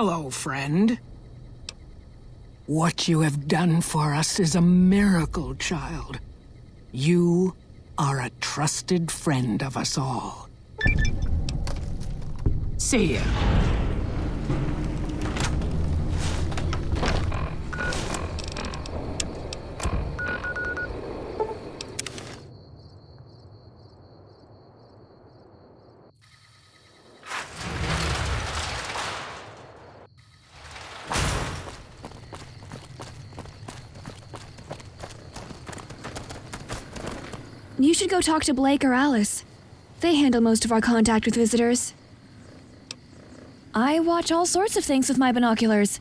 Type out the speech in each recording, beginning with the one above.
Hello, friend. What you have done for us is a miracle, child. You are a trusted friend of us all. See ya. You should go talk to Blake or Alice. They handle most of our contact with visitors. I watch all sorts of things with my binoculars.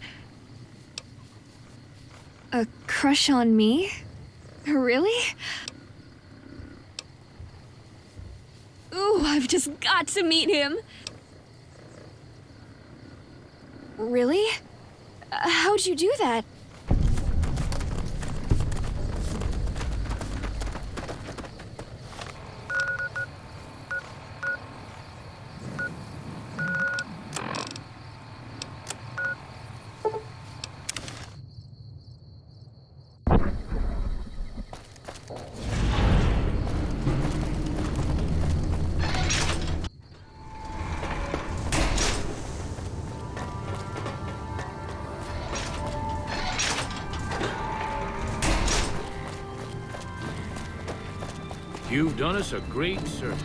A crush on me? Really? Ooh, I've just got to meet him. Really? How'd you do that? You've done us a great service.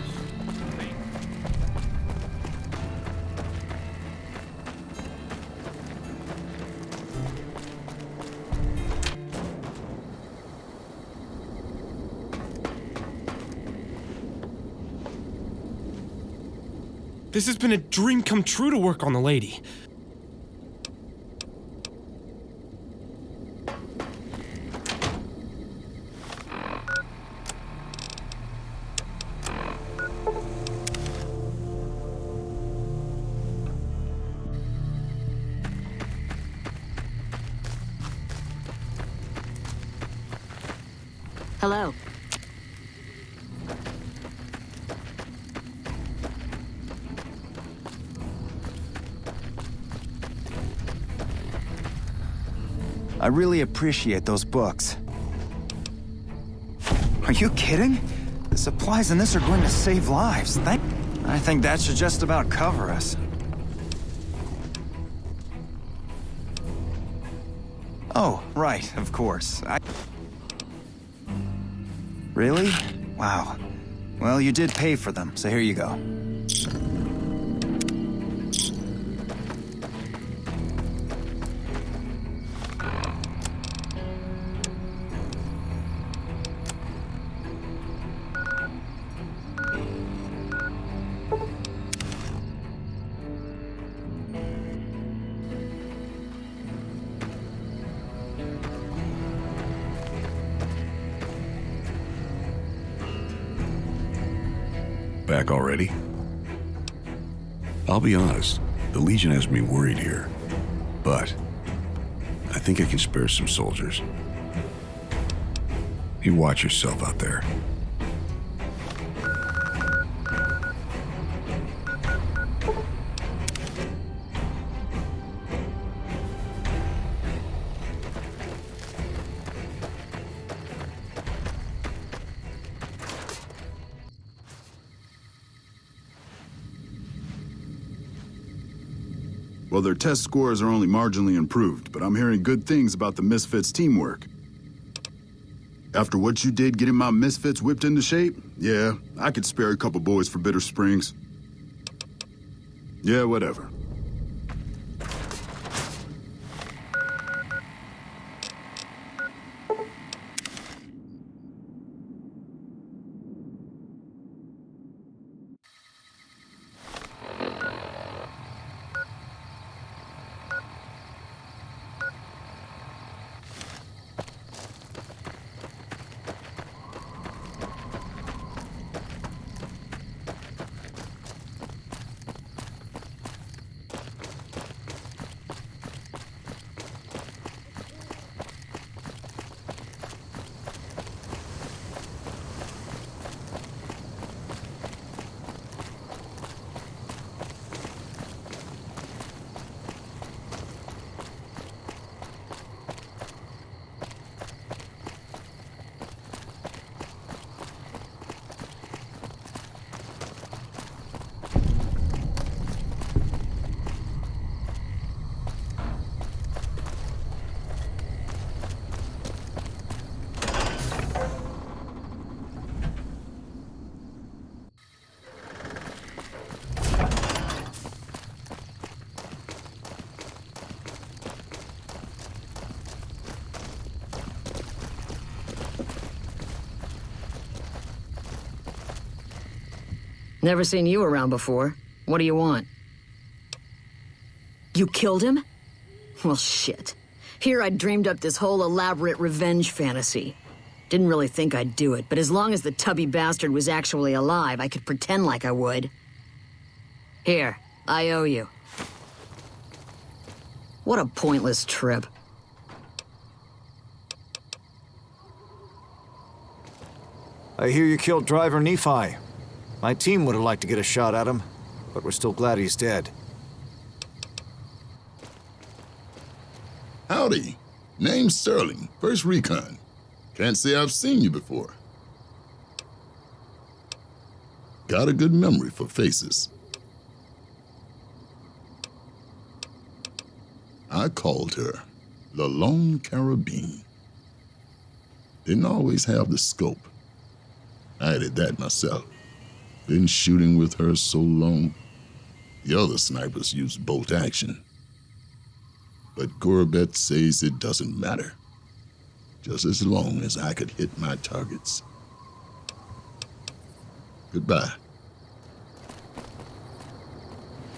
This has been a dream come true to work on the lady. Hello. I really appreciate those books. Are you kidding? The supplies in this are going to save lives. I think that should just about cover us. Oh, right, of course. Really? Wow. Well, you did pay for them, so here you go. Back already? I'll be honest, the Legion has me worried here. But I think I can spare some soldiers. You watch yourself out there. Well, their test scores are only marginally improved, but I'm hearing good things about the Misfits' teamwork. After what you did getting my Misfits whipped into shape, yeah, I could spare a couple boys for Bitter Springs. Yeah, whatever. Never seen you around before. What do you want? You killed him? Well, shit. Here I'd dreamed up this whole elaborate revenge fantasy. Didn't really think I'd do it, but as long as the tubby bastard was actually alive, I could pretend like I would. Here, I owe you. What a pointless trip. I hear you killed driver Nephi. My team would have liked to get a shot at him, but we're still glad he's dead. Howdy. Name's Sterling, First Recon. Can't say I've seen you before. Got a good memory for faces. I called her the Lone Carabine. Didn't always have the scope. I added that myself. Been shooting with her so long. The other snipers used bolt action. But Gorobet says it doesn't matter. Just as long as I could hit my targets. Goodbye.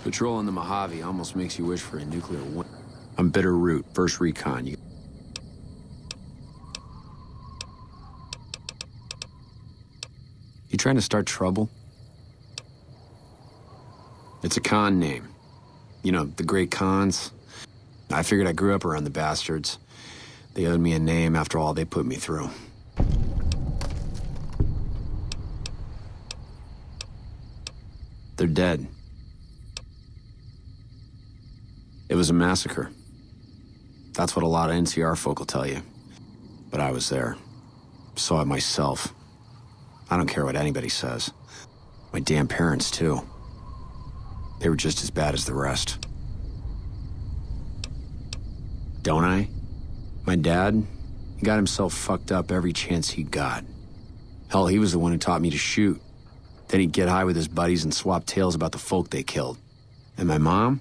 Patrolling the Mojave almost makes you wish for a nuclear winter. I'm Bitter Root, First Recon. You trying to start trouble? It's a con name. You know, the great cons. I figured I grew up around the bastards. They owed me a name after all they put me through. They're dead. It was a massacre. That's what a lot of NCR folk will tell you. But I was there. Saw it myself. I don't care what anybody says. My damn parents, too. They were just as bad as the rest. Don't I? My dad, he got himself fucked up every chance he got. Hell, he was the one who taught me to shoot. Then he'd get high with his buddies and swap tales about the folk they killed. And my mom?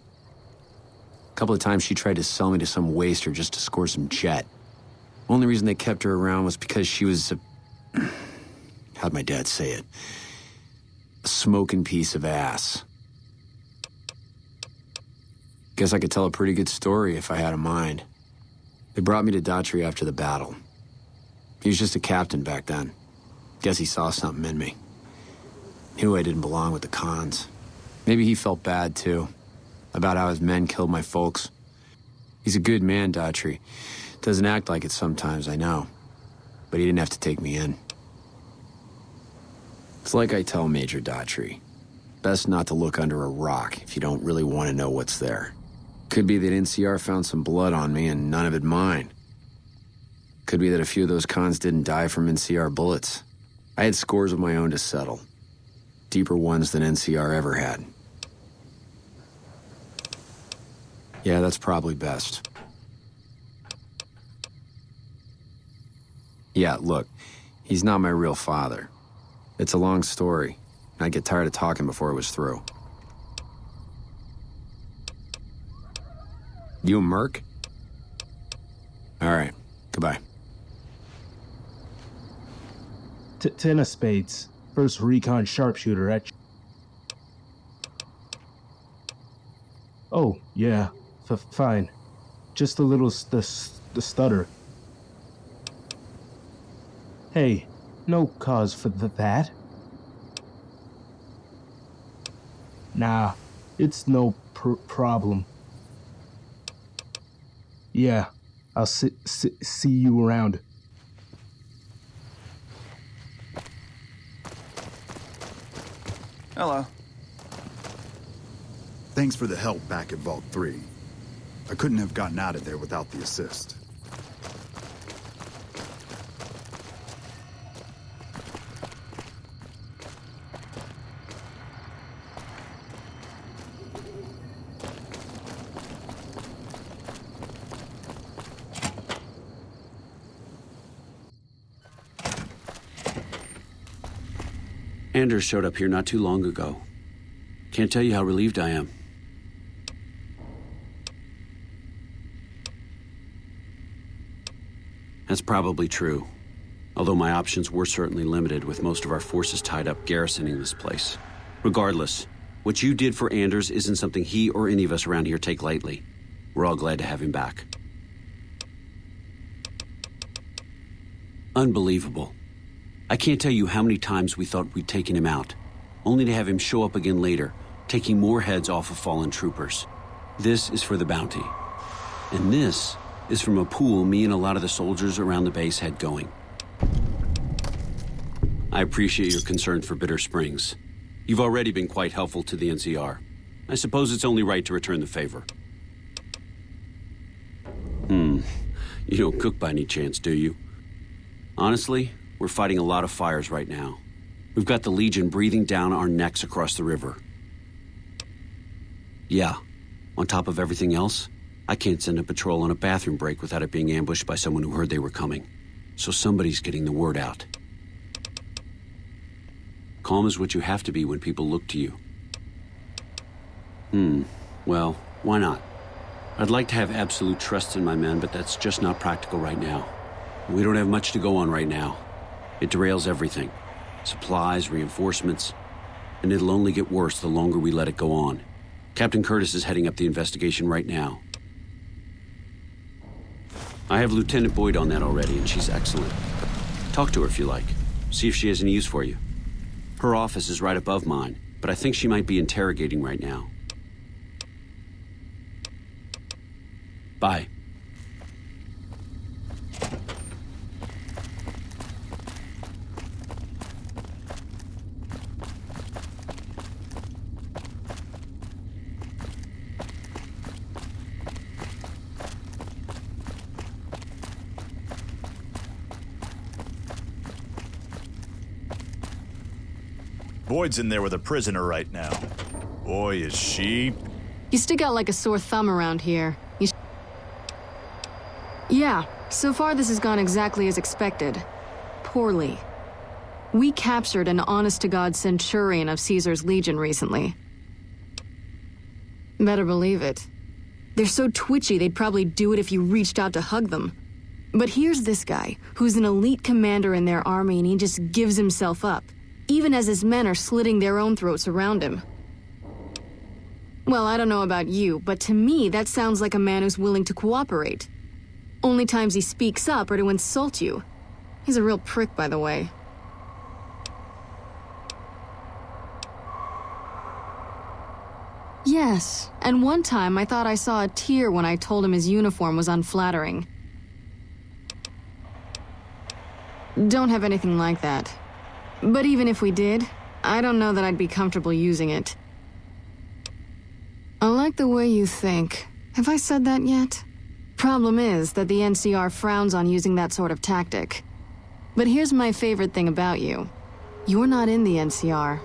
A couple of times she tried to sell me to some waster just to score some jet. Only reason they kept her around was because she was a... how'd my dad say it? A smoking piece of ass. Guess I could tell a pretty good story if I had a mind. They brought me to Daughtry after the battle. He was just a captain back then. Guess he saw something in me. Knew I didn't belong with the cons. Maybe he felt bad, too, about how his men killed my folks. He's a good man, Daughtry. Doesn't act like it sometimes, I know. But he didn't have to take me in. It's like I tell Major Daughtry. Best not to look under a rock if you don't really want to know what's there. Could be that NCR found some blood on me and none of it mine. Could be that a few of those cons didn't die from NCR bullets. I had scores of my own to settle. Deeper ones than NCR ever had. Yeah, that's probably best. Yeah, look, he's not my real father. It's a long story. I'd get tired of talking before it was through. You a merc? All right, goodbye. Ten of spades. First Recon sharpshooter at... Oh, yeah. Fine. Just a little stutter. Hey, no cause for that. Nah, it's no problem. Yeah, I'll see you around. Hello. Thanks for the help back at Vault 3. I couldn't have gotten out of there without the assist. Anders showed up here not too long ago. Can't tell you how relieved I am. That's probably true. Although my options were certainly limited with most of our forces tied up garrisoning this place. Regardless, what you did for Anders isn't something he or any of us around here take lightly. We're all glad to have him back. Unbelievable. I can't tell you how many times we thought we'd taken him out, only to have him show up again later, taking more heads off of fallen troopers. This is for the bounty. And this is from a pool me and a lot of the soldiers around the base had going. I appreciate your concern for Bitter Springs. You've already been quite helpful to the NCR. I suppose it's only right to return the favor. You don't cook by any chance, do you? Honestly, we're fighting a lot of fires right now. We've got the Legion breathing down our necks across the river. Yeah, on top of everything else, I can't send a patrol on a bathroom break without it being ambushed by someone who heard they were coming. So somebody's getting the word out. Calm is what you have to be when people look to you. Well, why not? I'd like to have absolute trust in my men, but that's just not practical right now. We don't have much to go on right now. It derails everything. Supplies, reinforcements. And it'll only get worse the longer we let it go on. Captain Curtis is heading up the investigation right now. I have Lieutenant Boyd on that already, and she's excellent. Talk to her if you like. See if she has any use for you. Her office is right above mine, but I think she might be interrogating right now. Bye. Boyd's in there with a prisoner right now. Boy, is she... You stick out like a sore thumb around here. Yeah, so far this has gone exactly as expected. Poorly. We captured an honest-to-God centurion of Caesar's Legion recently. Better believe it. They're so twitchy they'd probably do it if you reached out to hug them. But here's this guy, who's an elite commander in their army, and he just gives himself up, even as his men are slitting their own throats around him. Well, I don't know about you, but to me that sounds like a man who's willing to cooperate. Only times he speaks up are to insult you. He's a real prick, by the way. Yes, and one time I thought I saw a tear when I told him his uniform was unflattering. Don't have anything like that. But even if we did, I don't know that I'd be comfortable using it. I like the way you think. Have I said that yet? Problem is that the NCR frowns on using that sort of tactic. But here's my favorite thing about you. You're not in the NCR.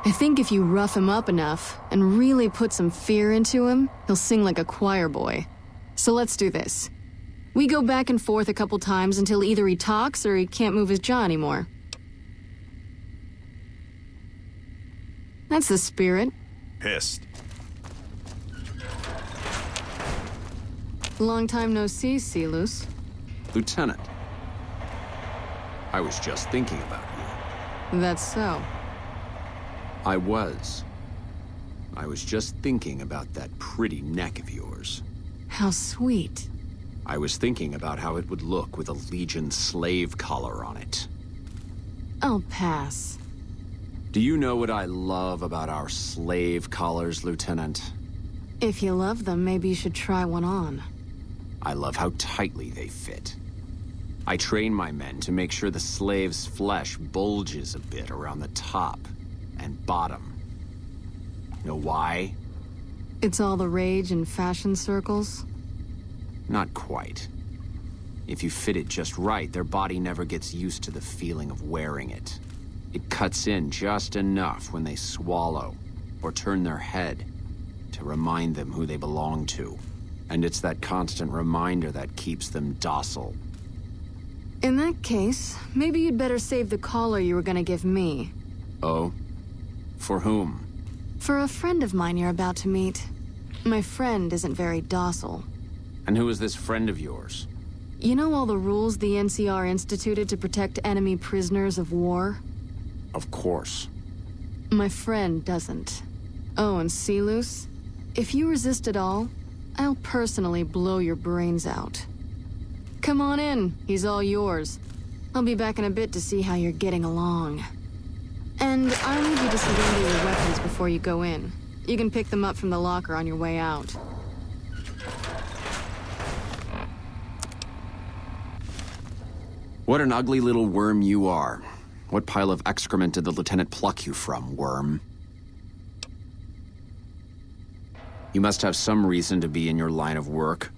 I think if you rough him up enough and really put some fear into him, he'll sing like a choir boy. So let's do this. We go back and forth a couple times until either he talks or he can't move his jaw anymore. That's the spirit. Pissed. Long time no see, Silus. Lieutenant, I was just thinking about you. That's so. I was just thinking about that pretty neck of yours. How sweet. I was thinking about how it would look with a Legion slave collar on it. I'll pass. Do you know what I love about our slave collars, Lieutenant? If you love them, maybe you should try one on. I love how tightly they fit. I train my men to make sure the slave's flesh bulges a bit around the top and bottom. Know why? It's all the rage in fashion circles? Not quite. If you fit it just right, their body never gets used to the feeling of wearing it. It cuts in just enough when they swallow or turn their head to remind them who they belong to. And it's that constant reminder that keeps them docile. In that case, maybe you'd better save the collar you were gonna give me. Oh? For whom? For a friend of mine you're about to meet. My friend isn't very docile. And who is this friend of yours? You know all the rules the NCR instituted to protect enemy prisoners of war? Of course. My friend doesn't. Oh, and Silus, if you resist at all, I'll personally blow your brains out. Come on in, he's all yours. I'll be back in a bit to see how you're getting along. And I'll need you to surrender your weapons before you go in. You can pick them up from the locker on your way out. What an ugly little worm you are. What pile of excrement did the lieutenant pluck you from, worm? You must have some reason to be in your line of work.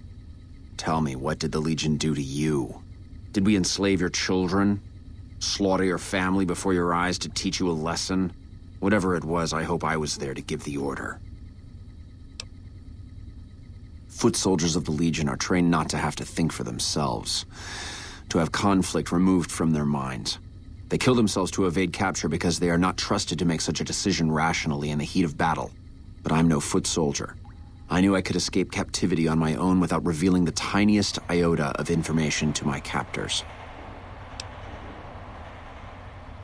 Tell me, what did the Legion do to you? Did we enslave your children? Slaughter your family before your eyes to teach you a lesson? Whatever it was, I hope I was there to give the order. Foot soldiers of the Legion are trained not to have to think for themselves, to have conflict removed from their minds. They kill themselves to evade capture because they are not trusted to make such a decision rationally in the heat of battle. But I'm no foot soldier. I knew I could escape captivity on my own without revealing the tiniest iota of information to my captors.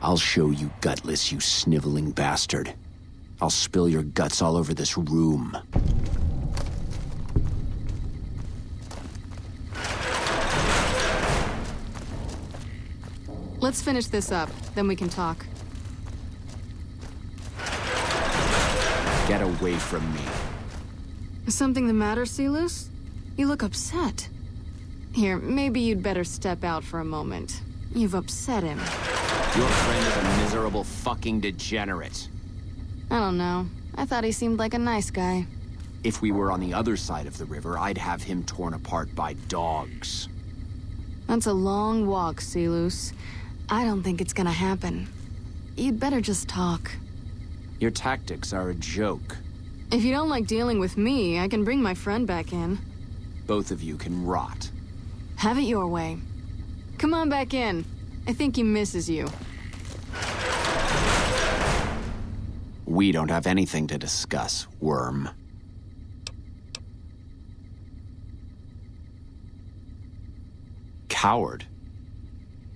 I'll show you gutless, you sniveling bastard. I'll spill your guts all over this room. Let's finish this up, then we can talk. Get away from me. Is something the matter, Silus? You look upset. Here, maybe you'd better step out for a moment. You've upset him. Your friend is a miserable fucking degenerate. I don't know. I thought he seemed like a nice guy. If we were on the other side of the river, I'd have him torn apart by dogs. That's a long walk, Silus. I don't think it's gonna happen. You'd better just talk. Your tactics are a joke. If you don't like dealing with me, I can bring my friend back in. Both of you can rot. Have it your way. Come on back in. I think he misses you. We don't have anything to discuss, worm. Coward.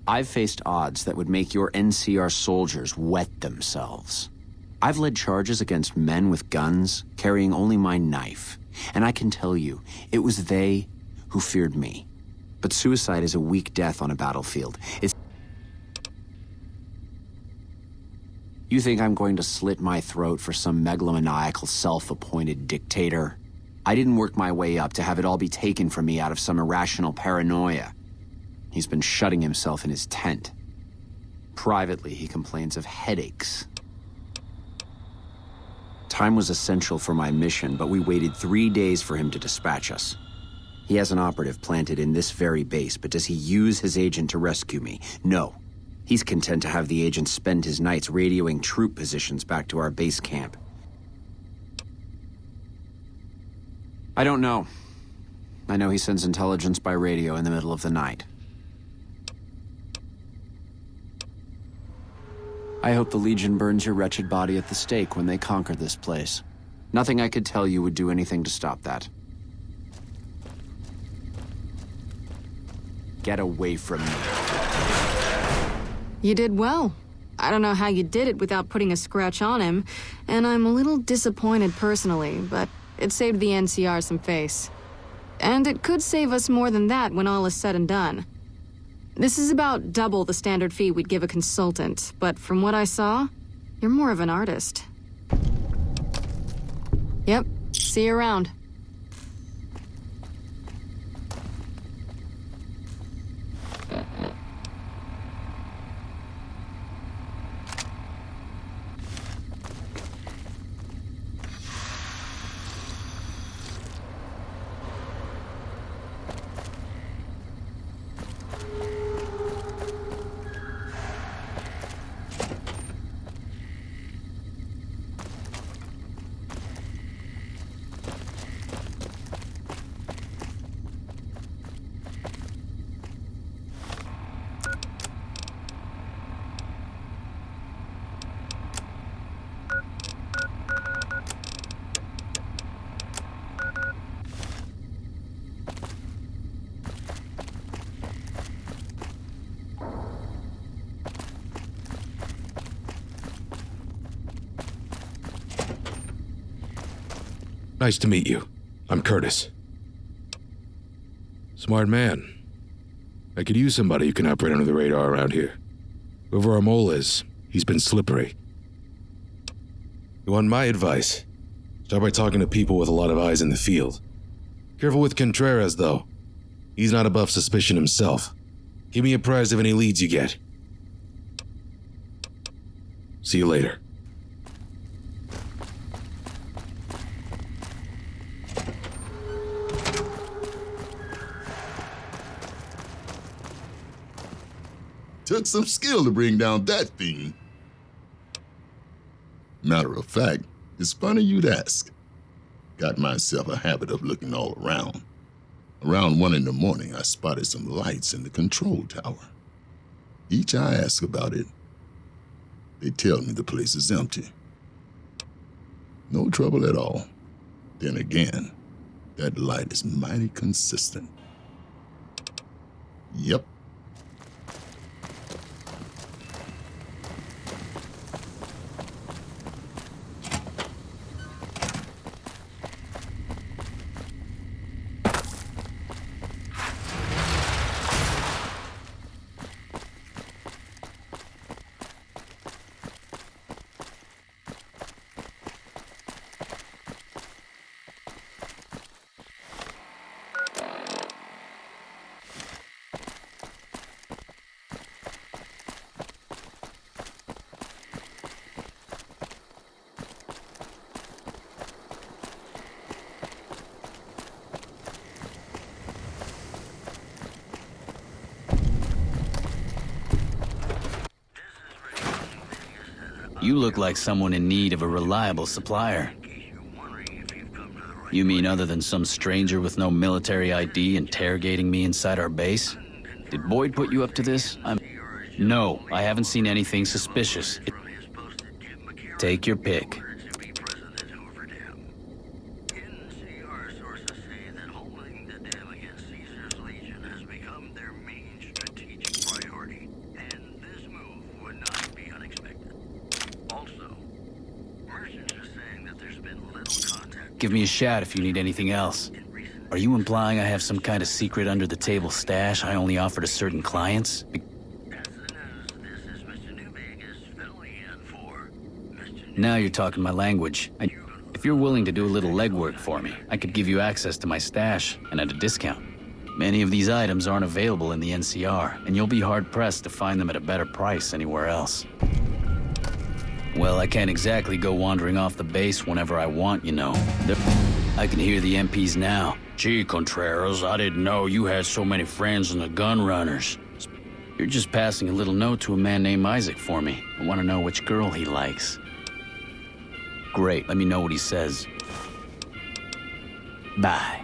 I've faced odds that would make your NCR soldiers wet themselves. I've led charges against men with guns, carrying only my knife. And I can tell you, it was they who feared me. But suicide is a weak death on a battlefield. You think I'm going to slit my throat for some megalomaniacal self-appointed dictator? I didn't work my way up to have it all be taken from me out of some irrational paranoia. He's been shutting himself in his tent. Privately, he complains of headaches. Time was essential for my mission, but we waited 3 days for him to dispatch us. He has an operative planted in this very base, but does he use his agent to rescue me? No. He's content to have the agent spend his nights radioing troop positions back to our base camp. I don't know. I know he sends intelligence by radio in the middle of the night. I hope the Legion burns your wretched body at the stake when they conquer this place. Nothing I could tell you would do anything to stop that. Get away from me. You did well. I don't know how you did it without putting a scratch on him, and I'm a little disappointed personally, but it saved the NCR some face. And it could save us more than that when all is said and done. This is about double the standard fee we'd give a consultant, but from what I saw, you're more of an artist. Yep, see you around. Nice to meet you. I'm Curtis. Smart man. I could use somebody who can operate under the radar around here. Whoever our mole is, he's been slippery. You want my advice? Start by talking to people with a lot of eyes in the field. Careful with Contreras, though. He's not above suspicion himself. Keep me apprised of any leads you get. See you later. Took some skill to bring down that thing. Matter of fact, it's funny you'd ask. Got myself a habit of looking all around. Around 1 in the morning, I spotted some lights in the control tower. Each I ask about it, they tell me the place is empty. No trouble at all. Then again, that light is mighty consistent. Yep. You look like someone in need of a reliable supplier. You mean other than some stranger with no military ID interrogating me inside our base? Did Boyd put you up to this? No, I haven't seen anything suspicious. Take your pick. Give me a shout if you need anything else. Are you implying I have some kind of secret under-the-table stash I only offer to certain clients? Now you're talking my language. If you're willing to do a little legwork for me, I could give you access to my stash, and at a discount. Many of these items aren't available in the NCR, and you'll be hard-pressed to find them at a better price anywhere else. Well, I can't exactly go wandering off the base whenever I want, you know. I can hear the MPs now. Gee, Contreras, I didn't know you had so many friends in the gun runners. You're just passing a little note to a man named Isaac for me. I want to know which girl he likes. Great, let me know what he says. Bye.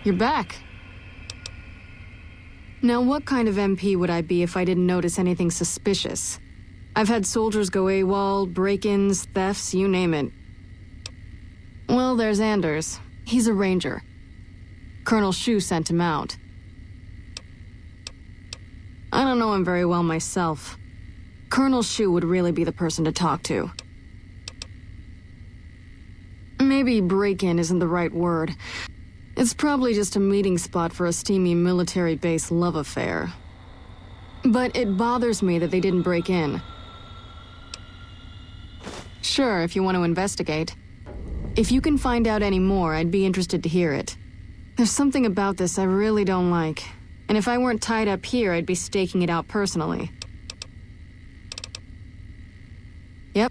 You're back. Now, what kind of MP would I be if I didn't notice anything suspicious? I've had soldiers go AWOL, break-ins, thefts, you name it. Well, there's Anders. He's a ranger. Colonel Shu sent him out. I don't know him very well myself. Colonel Shu would really be the person to talk to. Maybe break-in isn't the right word. It's probably just a meeting spot for a steamy military base love affair. But it bothers me that they didn't break in. Sure, if you want to investigate. If you can find out any more, I'd be interested to hear it. There's something about this I really don't like. And if I weren't tied up here, I'd be staking it out personally. Yep.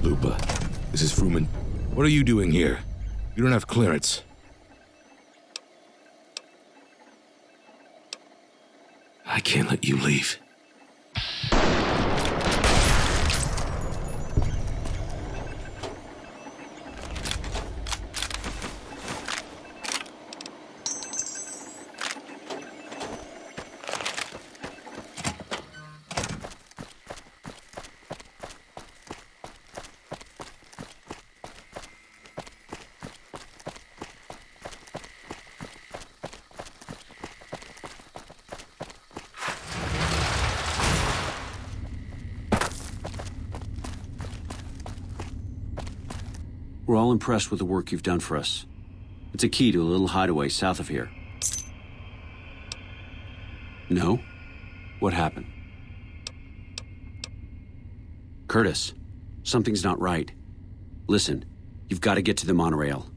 Lupa, this is Fruman. What are you doing here? You don't have clearance. I can't let you leave. We're all impressed with the work you've done for us. It's a key to a little hideaway south of here. No? What happened? Curtis, something's not right. Listen, you've got to get to the monorail.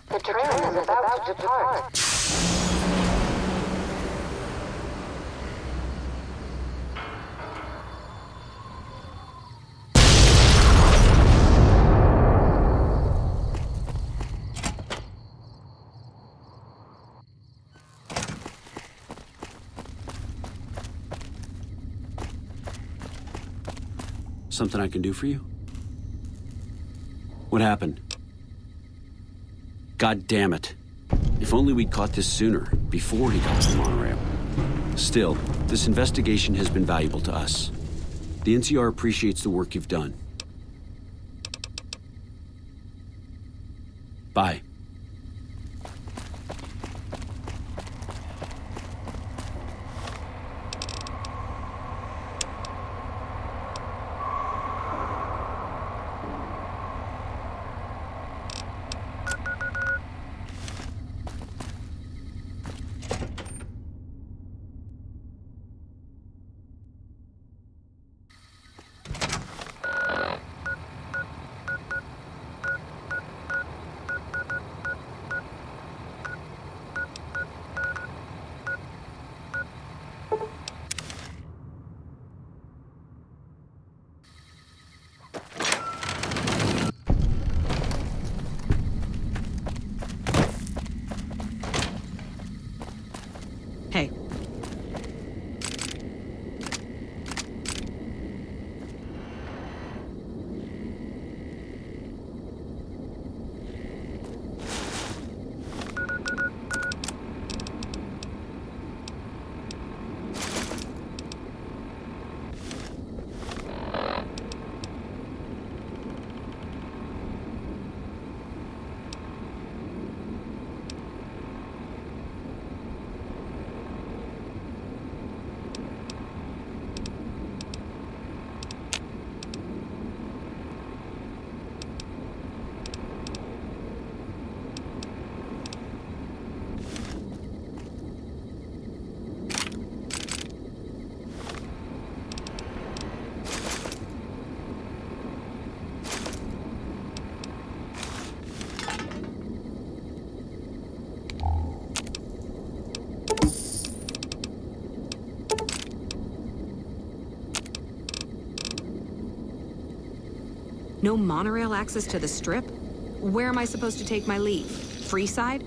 The train is about to depart. Something I can do for you? What happened? God damn it. If only we'd caught this sooner, before he got to the monorail. Still, this investigation has been valuable to us. The NCR appreciates the work you've done. Bye. No monorail access to the Strip? Where am I supposed to take my leave? Freeside?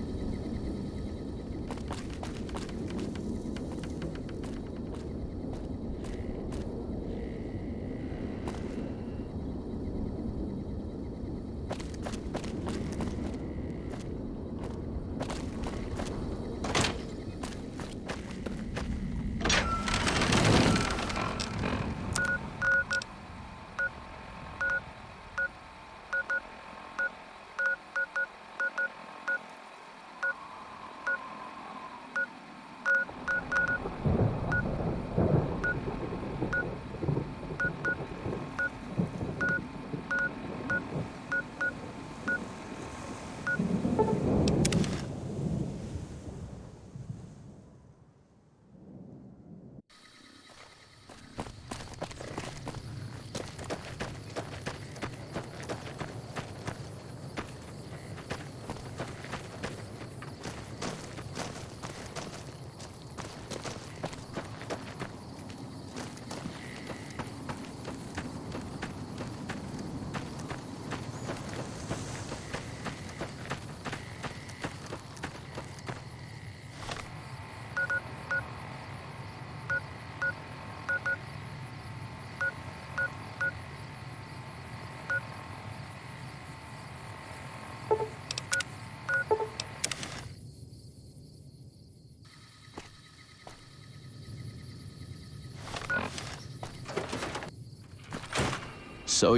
So,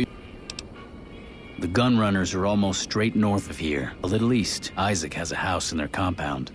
the gun runners are almost straight north of here. A little east, Isaac has a house in their compound.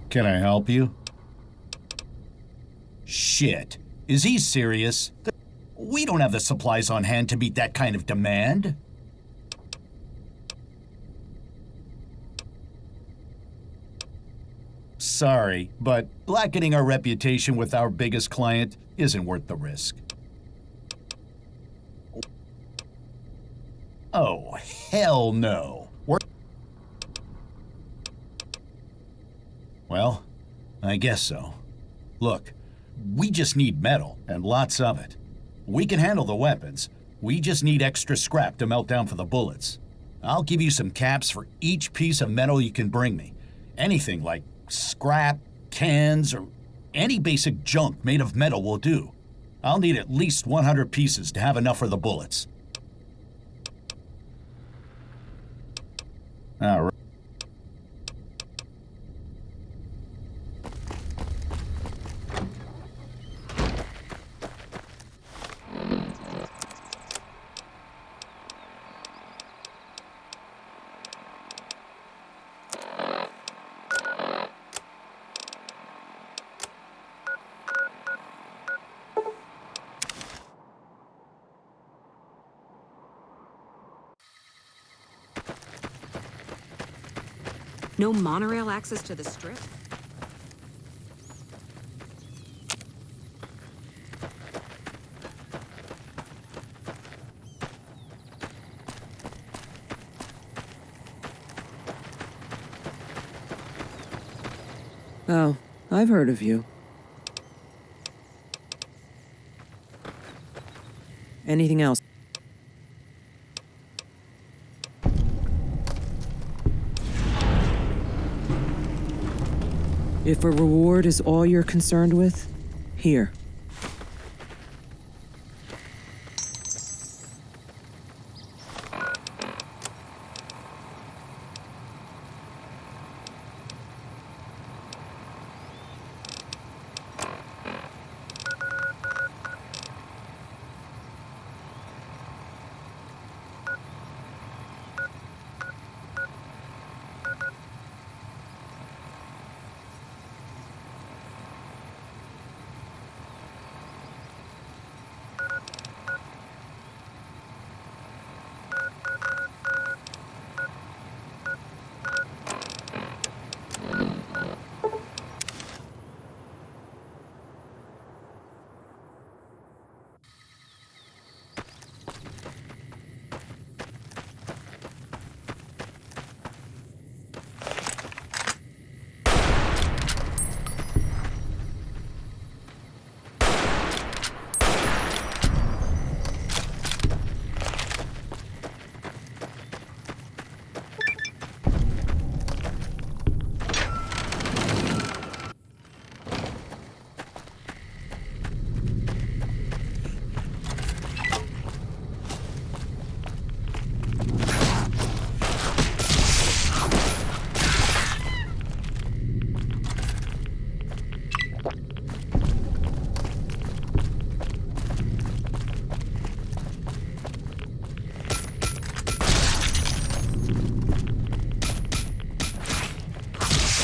Can I help you? Shit. Is he serious? We don't have the supplies on hand to meet that kind of demand. Sorry, but blackening our reputation with our biggest client isn't worth the risk. Oh, hell no. Well, I guess so. Look, we just need metal, and lots of it. We can handle the weapons. We just need extra scrap to melt down for the bullets. I'll give you some caps for each piece of metal you can bring me. Anything like scrap, cans, or any basic junk made of metal will do. I'll need at least 100 pieces to have enough for the bullets. All right. No monorail access to the Strip? Oh, I've heard of you. Anything else? If a reward is all you're concerned with, here.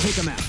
Take him out.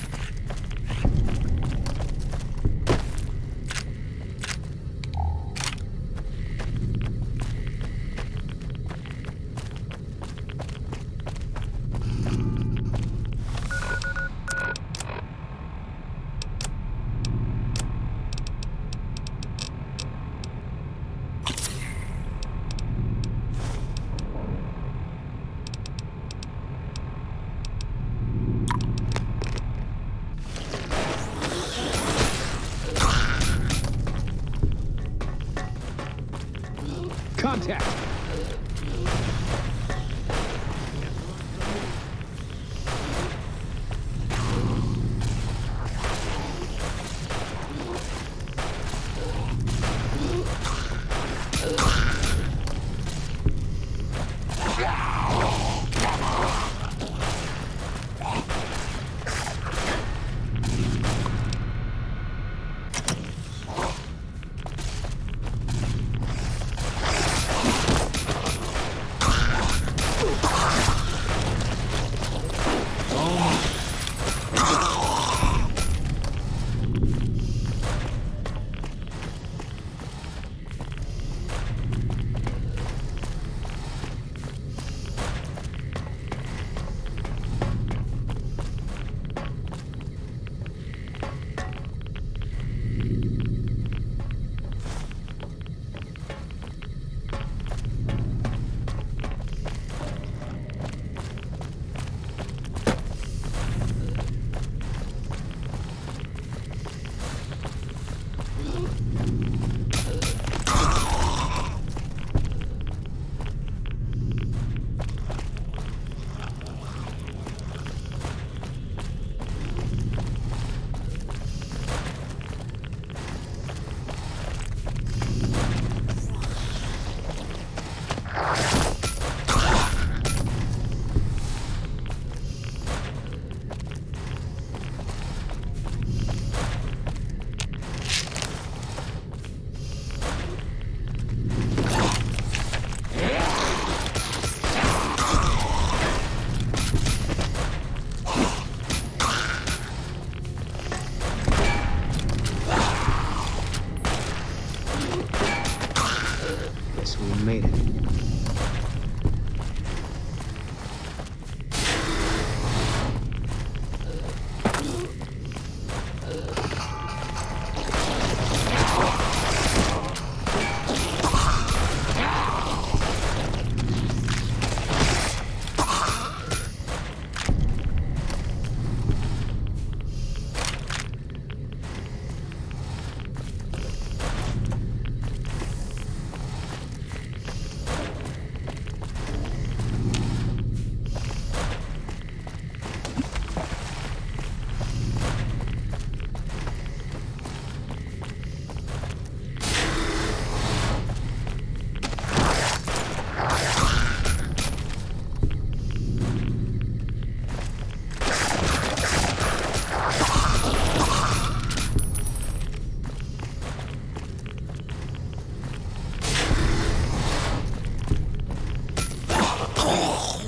Contact!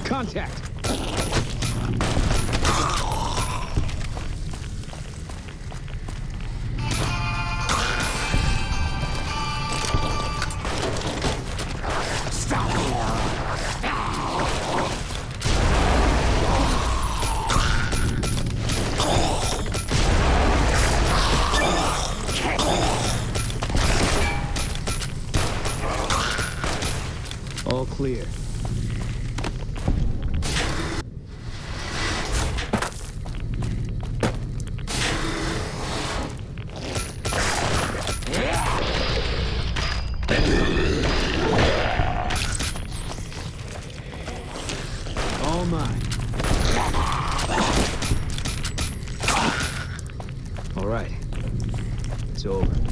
Contact! All clear. All mine. All right. It's over.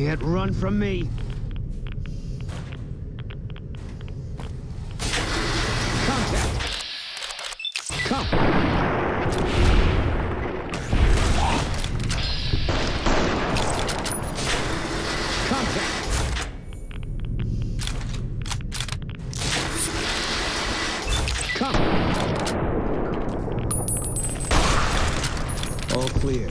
can't run from me. Contact! Come! Contact! Come! All clear.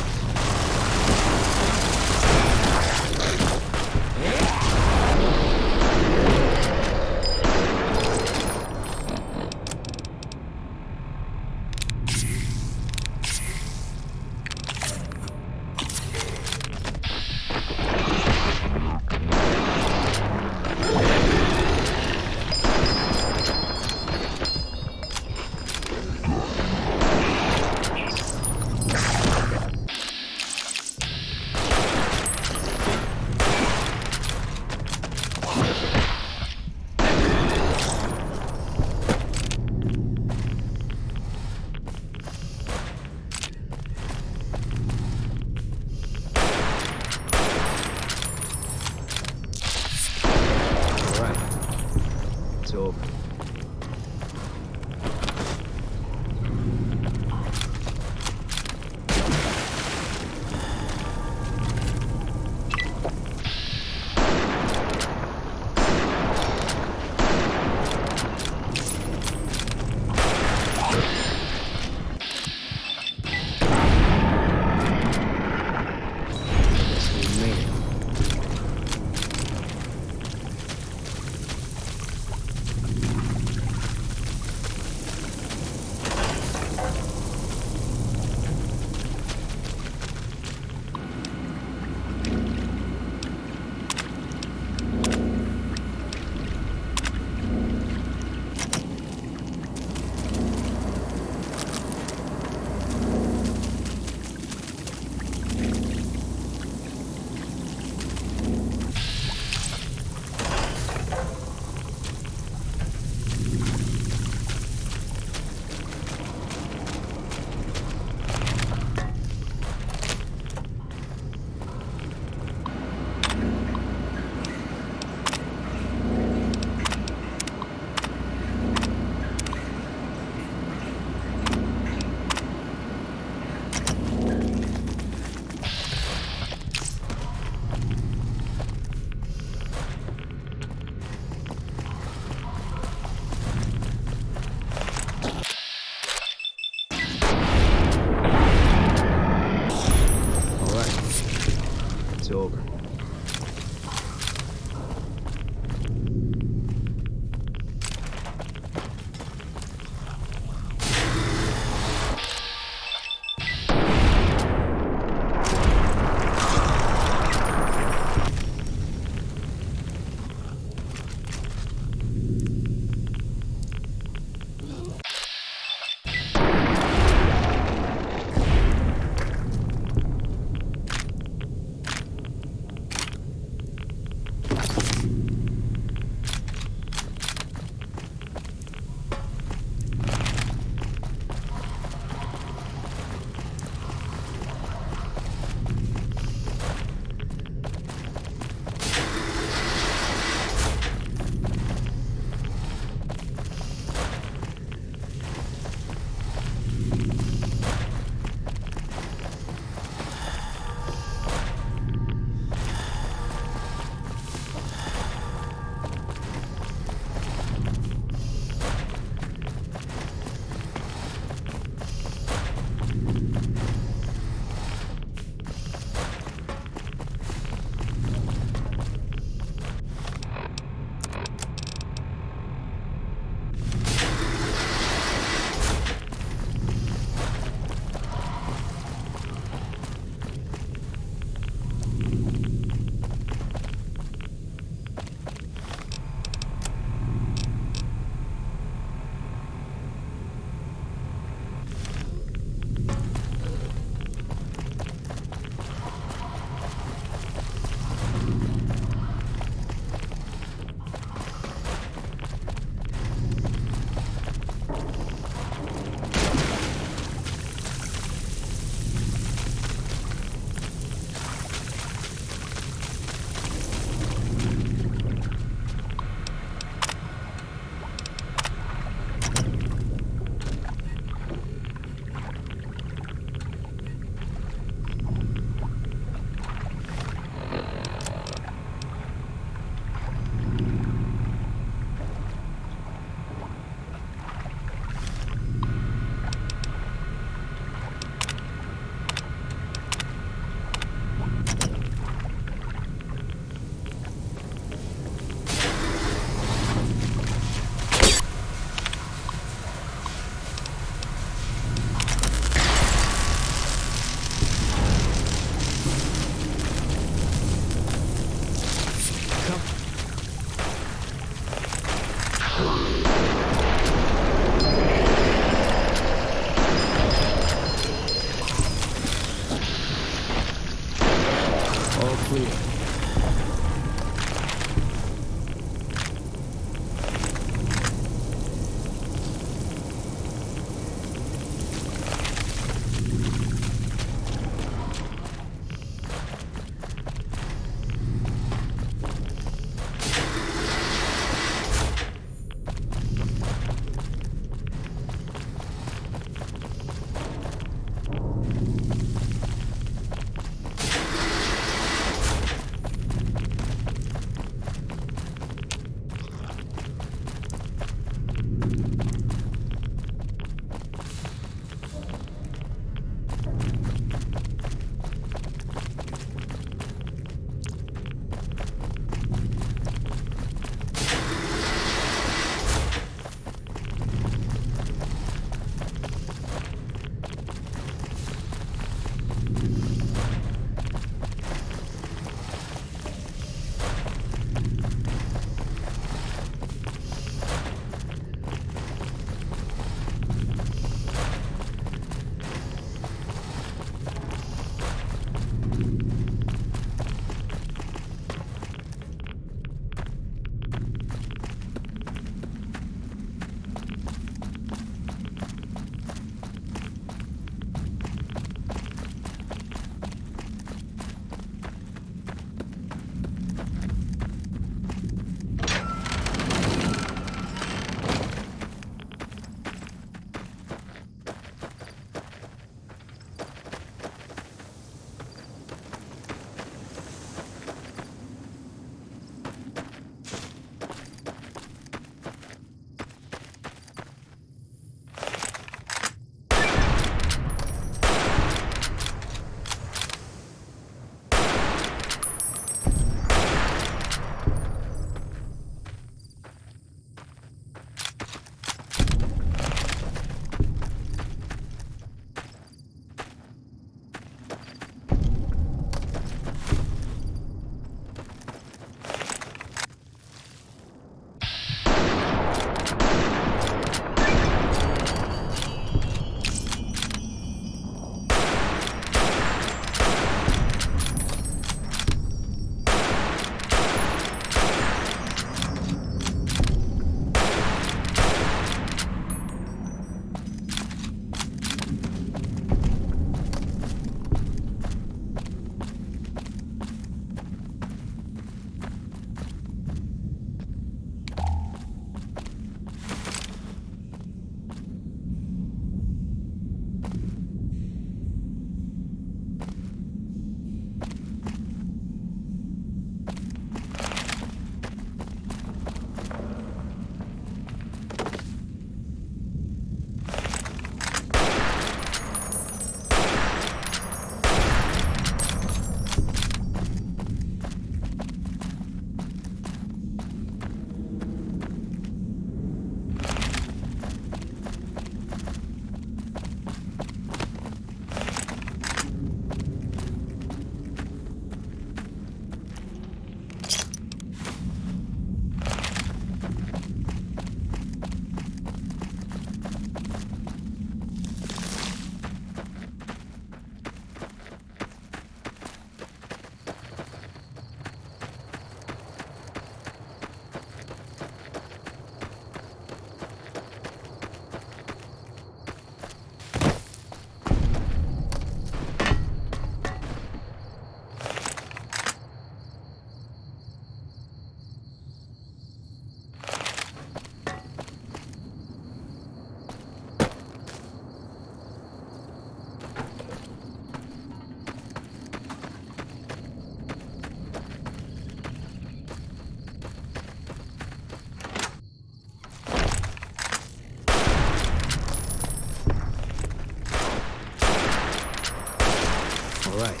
All right.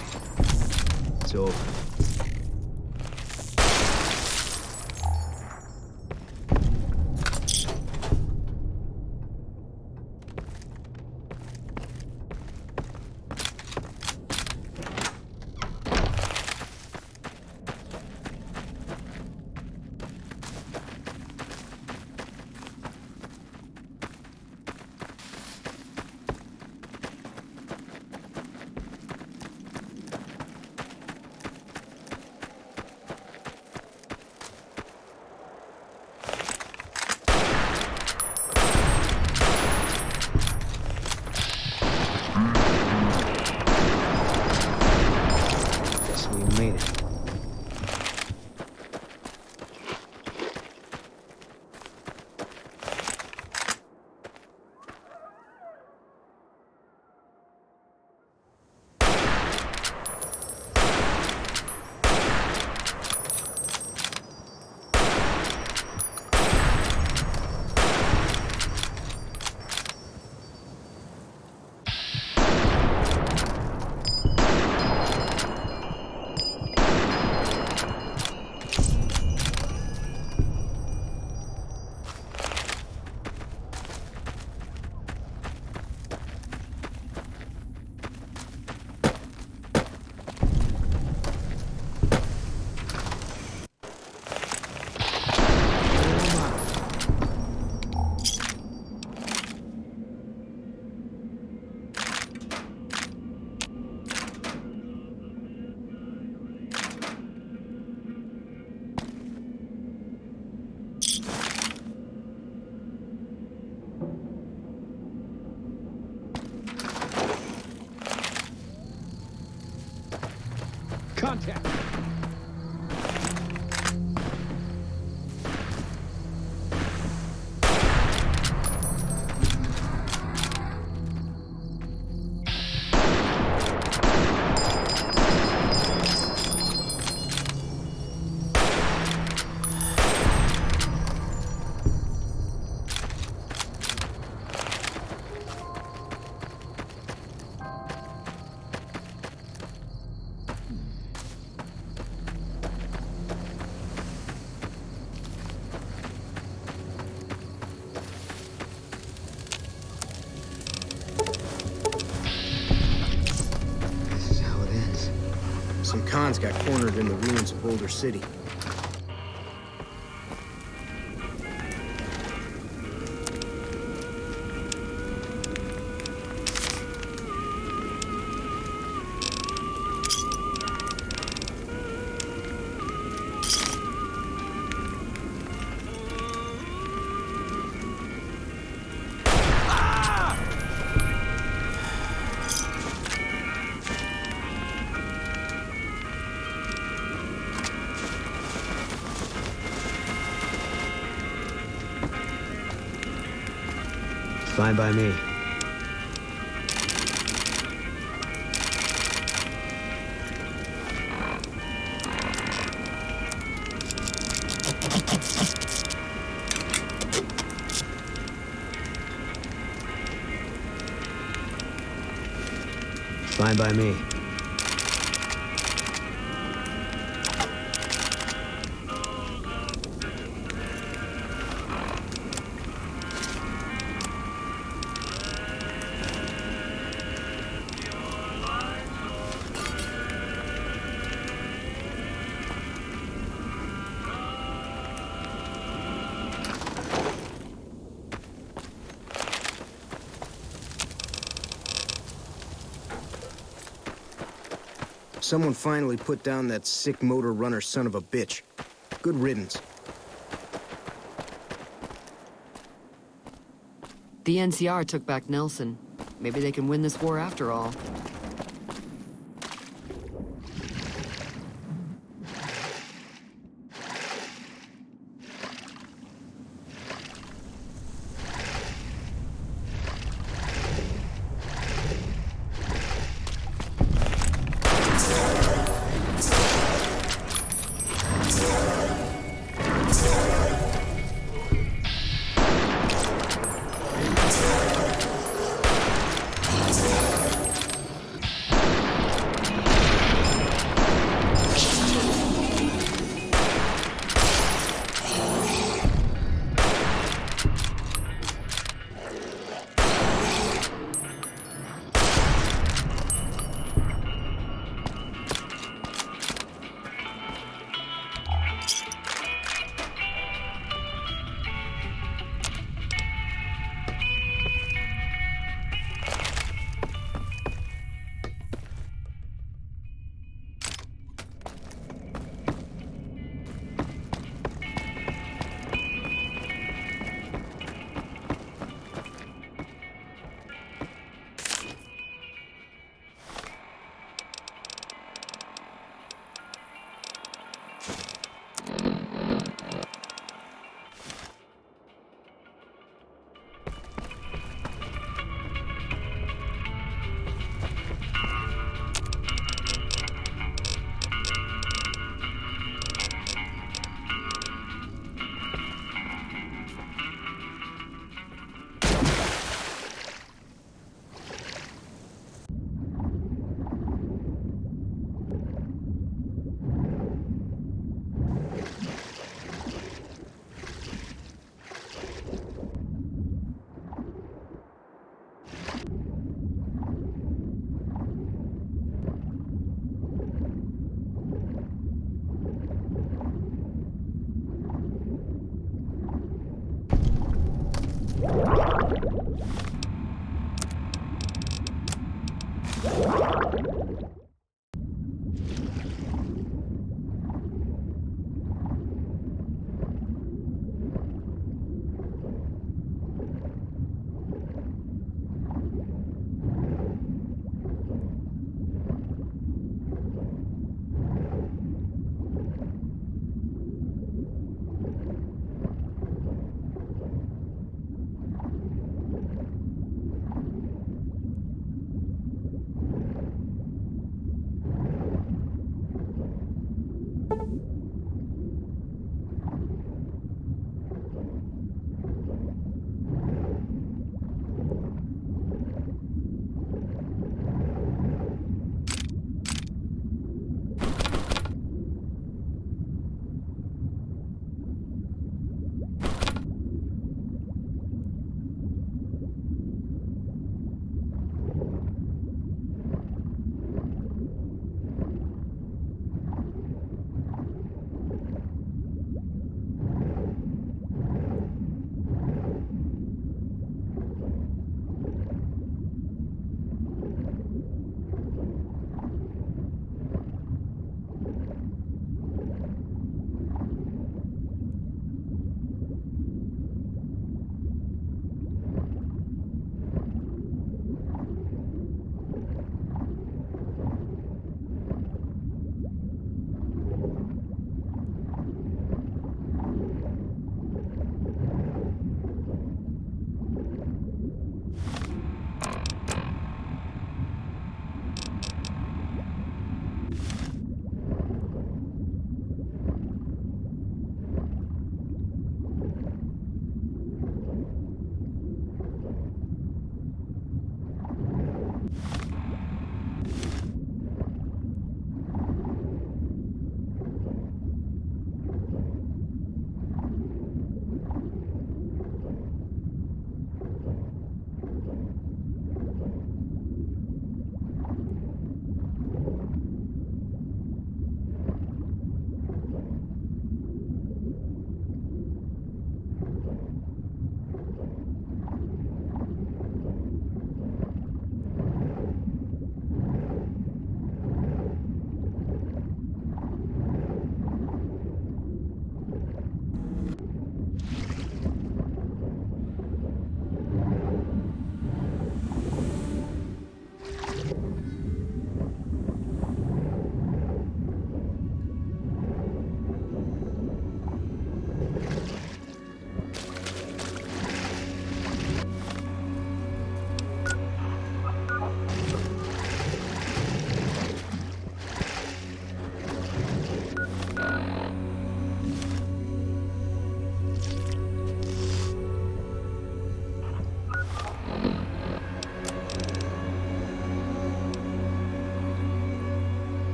It's over. Made it. Contact! Some cons got cornered in the ruins of Boulder City. Fine by me. Fine by me. Someone finally put down that sick motor runner son of a bitch. Good riddance. The NCR took back Nelson. Maybe they can win this war after all.